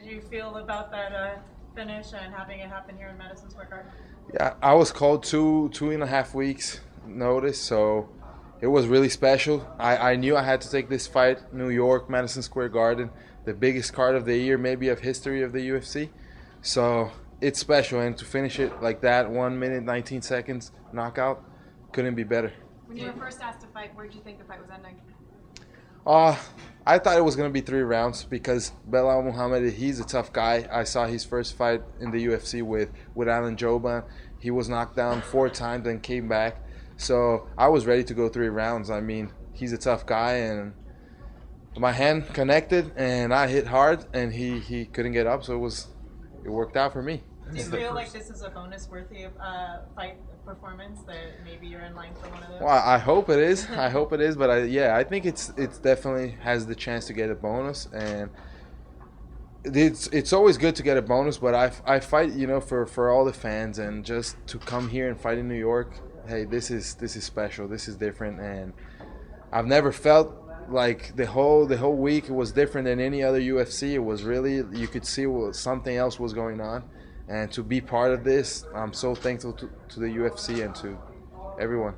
you feel about that finish and having it happen here in Madison Square Garden? Yeah, I was called 2.5 weeks notice, so it was really special. I knew I had to take this fight, New York, Madison Square Garden, the biggest card of the year, maybe of history of the UFC. So it's special, and to finish it like that, 1 minute, 19 seconds knockout, couldn't be better. When you were first asked to fight, where did you think the fight was ending? I thought it was going to be 3 rounds because Belal Muhammad, he's a tough guy. I saw his first fight in the UFC with Alan Joban. He was knocked down 4 times and came back. So I was ready to go 3 rounds. I mean, he's a tough guy, and my hand connected, and I hit hard, and he couldn't get up, so it worked out for me. Do you feel like this is a bonus-worthy fight performance, that maybe you're in line for one of those? Well, I hope it is. I hope it is, but I think it's definitely has the chance to get a bonus, and it's always good to get a bonus. But I fight, for all the fans, and just to come here and fight in New York. Hey, this is special. This is different, and I've never felt like the whole week was different than any other UFC. It was really, you could see something else was going on. And to be part of this, I'm so thankful to the UFC and to everyone.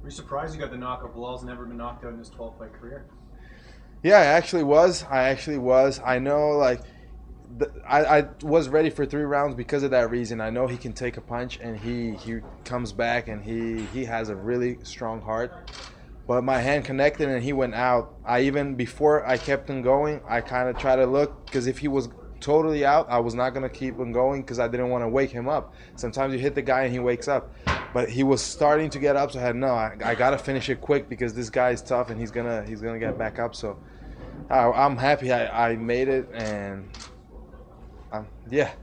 Were you surprised you got the knockout? Bilal's never been knocked out in his 12-fight career. Yeah, I actually was. I know, I was ready for 3 rounds because of that reason. I know he can take a punch, and he comes back, and he has a really strong heart. But my hand connected, and he went out. Before I kept him going, I kind of tried to look, because if he was totally out, I was not going to keep him going because I didn't want to wake him up. Sometimes you hit the guy and he wakes up, but he was starting to get up, so I got to finish it quick because this guy is tough and he's gonna get back up. So I'm happy I made it, and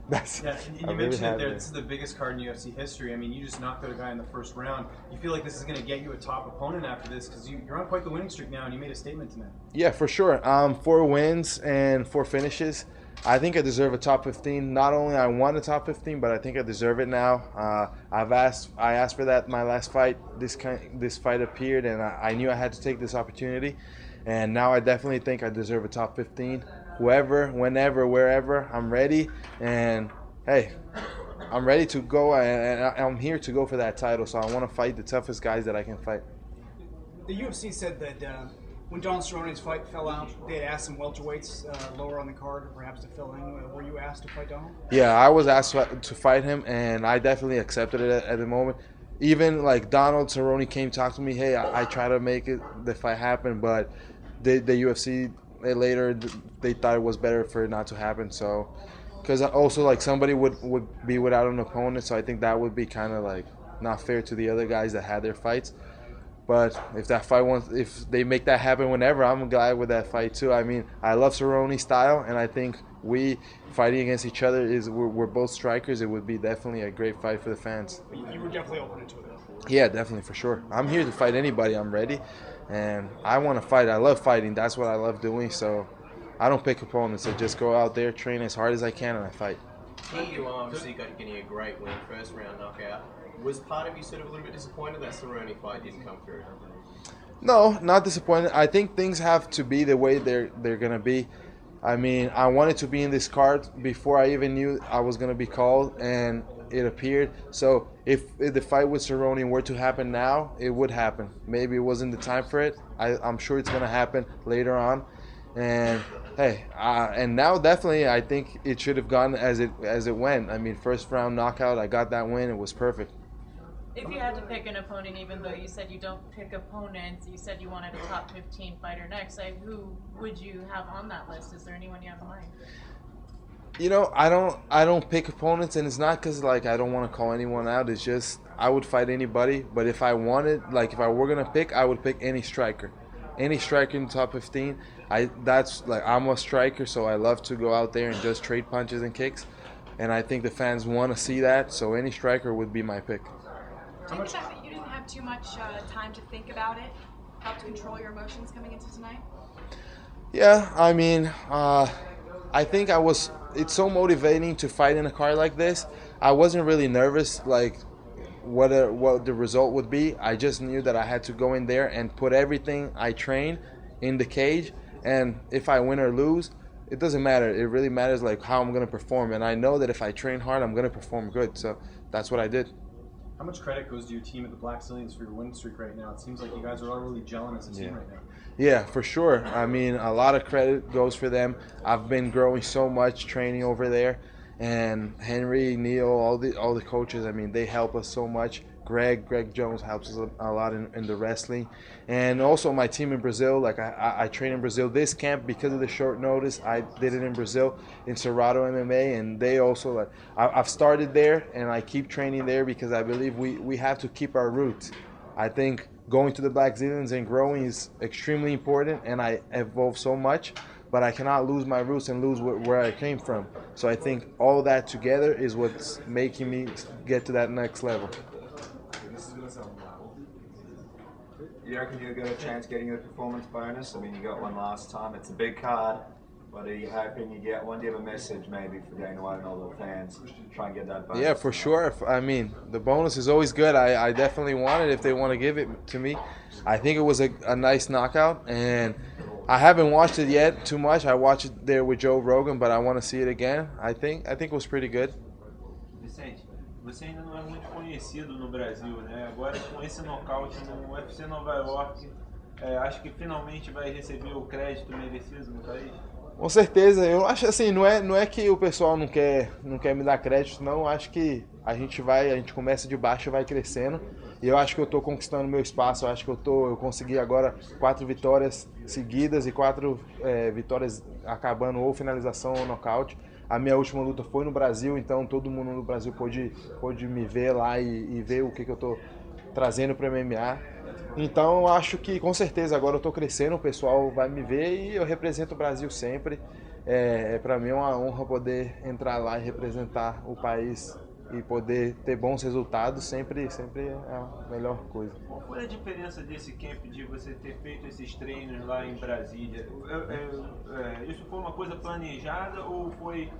that's. Yeah, and you mentioned it there. This is the biggest card in UFC history. I mean, you just knocked out a guy in the first round. You feel like this is going to get you a top opponent after this because you're on quite the winning streak now, and you made a statement tonight. Yeah, for sure. 4 wins and 4 finishes. I think I deserve a top 15. Not only I won the top 15, but I think I deserve it now. I asked for that in my last fight. This fight appeared, and I knew I had to take this opportunity. And now I definitely think I deserve a top 15. Whoever, whenever, wherever, I'm ready. And hey, I'm ready to go, and I'm here to go for that title. So I want to fight the toughest guys that I can fight. The UFC said that when Donald Cerrone's fight fell out, they had asked some welterweights lower on the card, perhaps to fill in. Were you asked to fight Donald? Yeah, I was asked to fight him, and I definitely accepted it at the moment. Even like Donald Cerrone came talk to me, hey, I try to make the fight happen, but the UFC later they thought it was better for it not to happen. So, because also like somebody would be without an opponent, so I think that would be kind of like not fair to the other guys that had their fights. But if if they make that happen whenever, I'm glad with that fight too. I mean, I love Cerrone's style, and I think we fighting against each other we're both strikers. It would be definitely a great fight for the fans. You were definitely open to it. Yeah, definitely, for sure. I'm here to fight anybody. I'm ready, and I want to fight. I love fighting. That's what I love doing. So I don't pick opponents. I just go out there, train as hard as I can, and I fight. You obviously got getting a great win, first round knockout. Was part of you sort of a little bit disappointed that Cerrone fight didn't come through? No, not disappointed. I think things have to be the way they're gonna be. I mean, I wanted to be in this card before I even knew I was gonna be called, and it appeared. So if the fight with Cerrone were to happen now, it would happen. Maybe it wasn't the time for it. I'm sure it's gonna happen later on. And hey, and now definitely I think it should have gone as it went. I mean, first round knockout, I got that win. It was perfect. If you had to pick an opponent, even though you said you don't pick opponents, you said you wanted a top 15 fighter next, who would you have on that list? Is there anyone you have in mind? I don't pick opponents, and it's not because like I don't want to call anyone out. It's just I would fight anybody. But if I wanted, like if I were gonna pick, I would pick any striker in the top 15. I'm a striker, so I love to go out there and just trade punches and kicks, and I think the fans want to see that. So any striker would be my pick. Do you think that you didn't have too much time to think about it helped control your emotions coming into tonight? Yeah, I mean, I think it's so motivating to fight in a card like this. I wasn't really nervous, like what the result would be. I just knew that I had to go in there and put everything I trained in the cage, and if I win or lose, it doesn't matter. It really matters like how I'm gonna perform, and I know that if I train hard, I'm gonna perform good. So that's what I did. How much credit goes to your team at the Black Zillions for your win streak right now? It seems like you guys are all really gelling as a team right now. Yeah, for sure. I mean, a lot of credit goes for them. I've been growing so much training over there, and Henry, Neil, all the coaches. I mean, they help us so much. Greg Jones helps us a lot in the wrestling, and also my team in Brazil. Like I train in Brazil. This camp, because of the short notice, I did it in Brazil in Cerrado MMA, and they also like I've started there, and I keep training there because I believe we have to keep our roots. I think going to the Black Zillions and growing is extremely important, and I evolve so much, but I cannot lose my roots and lose where I came from. So I think all that together is what's making me get to that next level. You reckon you'll get a chance getting a performance bonus? I mean, you got one last time. It's a big card, but are you hoping you get one? Do you have a message maybe for Dana White and all the fans? Try and get that bonus. Yeah, for sure. I mean, the bonus is always good. I definitely want it if they want to give it to me. I think it was a nice knockout, and I haven't watched it yet too much. I watched it there with Joe Rogan, but I want to see it again. I think it was pretty good. Vicente, você ainda não é muito conhecido no Brasil, né? Agora com esse nocaute no UFC Nova York, acho que finalmente vai receber o crédito merecido no país? Com certeza, eu acho assim, não é que o pessoal não quer me dar crédito, não. Acho que a gente começa de baixo e vai crescendo. E eu acho que eu estou conquistando meu espaço. Eu acho que eu consegui agora 4 vitórias seguidas e 4 vitórias acabando ou finalização ou nocaute. A minha última luta foi no Brasil, então todo mundo no Brasil pôde me ver lá e ver o que eu estou trazendo para o MMA. Então eu acho que com certeza agora eu estou crescendo, o pessoal vai me ver e eu represento o Brasil sempre. Para mim é uma honra poder entrar lá e representar o país e poder ter bons resultados, sempre é a melhor coisa. Qual foi a diferença desse camp de você ter feito esses treinos lá em Brasília? Isso foi uma coisa planejada ou foi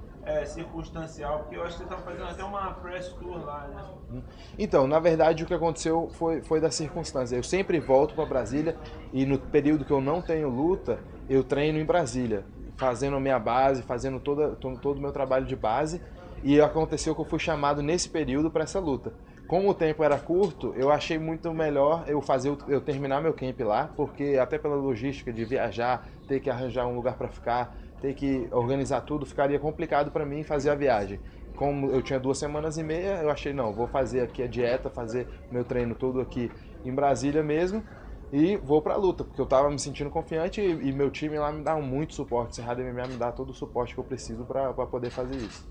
circunstancial? Porque eu acho que você estava fazendo até uma press tour lá, né? Então, na verdade, o que aconteceu foi da circunstância. Eu sempre volto para Brasília e no período que eu não tenho luta, eu treino em Brasília, fazendo a minha base, fazendo todo o meu trabalho de base. E aconteceu que eu fui chamado nesse período para essa luta. Como o tempo era curto, eu achei muito melhor eu terminar meu camp lá, porque até pela logística de viajar, ter que arranjar um lugar para ficar, ter que organizar tudo, ficaria complicado para mim fazer a viagem. Como eu tinha 2 semanas e meia, eu achei, não, vou fazer aqui a dieta, fazer meu treino todo aqui em Brasília mesmo e vou para a luta, porque eu estava me sentindo confiante e meu time lá me dá muito suporte. Cerrado MMA me dá todo o suporte que eu preciso para poder fazer isso.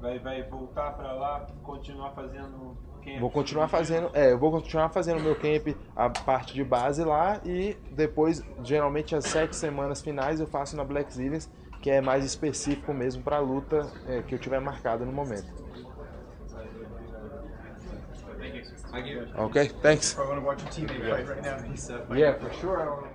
Vai voltar para lá, continuar fazendo camp? Vou continuar fazendo meu camp, a parte de base lá, e depois, geralmente as 7 semanas finais eu faço na Black Zillions, que é mais específico mesmo para a luta que eu tiver marcada no momento. Thank you. Okay, thanks. I want to watch your teammate fight right now. Yeah, for sure.